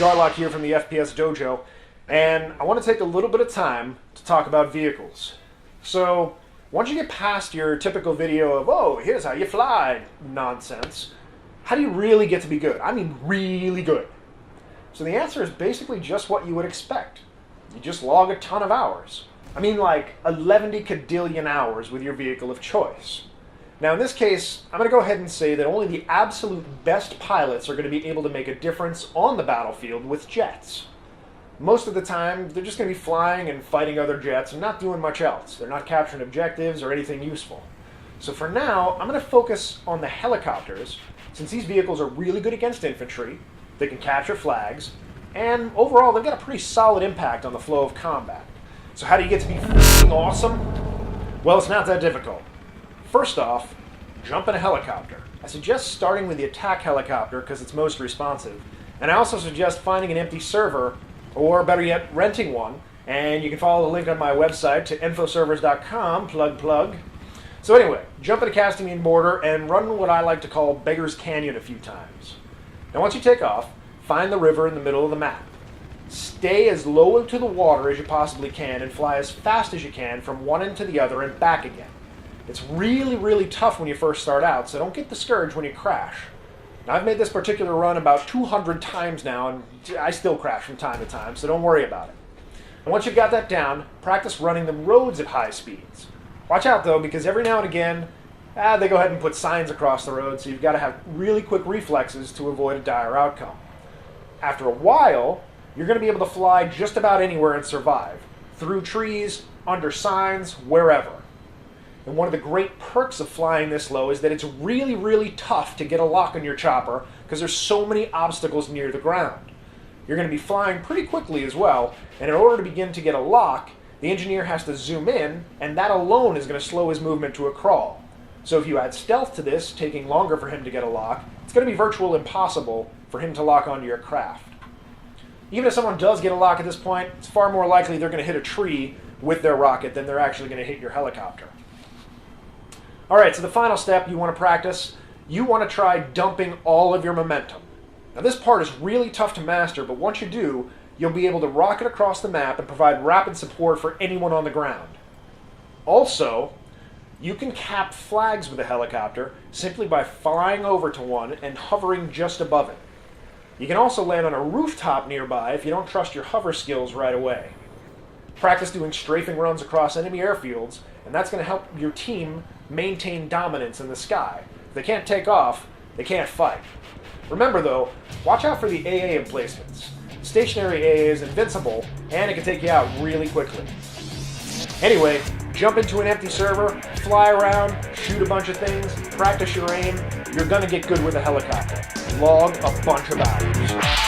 Garlock here from the FPS Dojo, and I want to take a little bit of time to talk about vehicles. So, once you get past your typical video of, oh, here's how you fly nonsense, how do you really get to be good? I mean really good. So the answer is basically just what you would expect. You just log a ton of hours. I mean like 11 kadillion hours with your vehicle of choice. Now in this case, I'm going to go ahead and say that only the absolute best pilots are going to be able to make a difference on the battlefield with jets. Most of the time, they're just going to be flying and fighting other jets and not doing much else. They're not capturing objectives or anything useful. So for now, I'm going to focus on the helicopters, since these vehicles are really good against infantry, they can capture flags, and overall they've got a pretty solid impact on the flow of combat. So how do you get to be f***ing awesome? Well, it's not that difficult. First off, jump in a helicopter. I suggest starting with the attack helicopter because it's most responsive. And I also suggest finding an empty server, or better yet, renting one. And you can follow the link on my website to infoservers.com, plug. So anyway, jump in a Caspian Border and run what I like to call Beggars Canyon a few times. Now once you take off, find the river in the middle of the map. Stay as low into the water as you possibly can and fly as fast as you can from one end to the other and back again. It's really tough when you first start out, so don't get discouraged when you crash. Now, I've made this particular run about 200 times now, and I still crash from time to time, so don't worry about it. And once you've got that down, practice running the roads at high speeds. Watch out, though, because every now and again, they go ahead and put signs across the road, so you've got to have really quick reflexes to avoid a dire outcome. After a while, you're going to be able to fly just about anywhere and survive. Through trees, under signs, wherever. And one of the great perks of flying this low is that it's really tough to get a lock on your chopper because there's so many obstacles near the ground. You're going to be flying pretty quickly as well, and in order to begin to get a lock, the engineer has to zoom in, and that alone is going to slow his movement to a crawl. So if you add stealth to this, taking longer for him to get a lock, it's going to be virtually impossible for him to lock onto your craft. Even if someone does get a lock at this point, it's far more likely they're going to hit a tree with their rocket than they're actually going to hit your helicopter. Alright, so the final step you want to practice, you want to try dumping all of your momentum. Now this part is really tough to master, but once you do, you'll be able to rocket across the map and provide rapid support for anyone on the ground. Also, you can cap flags with a helicopter simply by flying over to one and hovering just above it. You can also land on a rooftop nearby if you don't trust your hover skills right away. Practice doing strafing runs across enemy airfields, and that's going to help your team maintain dominance in the sky. If they can't take off, they can't fight. Remember though, watch out for the AA emplacements. Stationary AA is invincible, and it can take you out really quickly. Anyway, jump into an empty server, fly around, shoot a bunch of things, practice your aim. You're going to get good with a helicopter. Log a bunch of hours.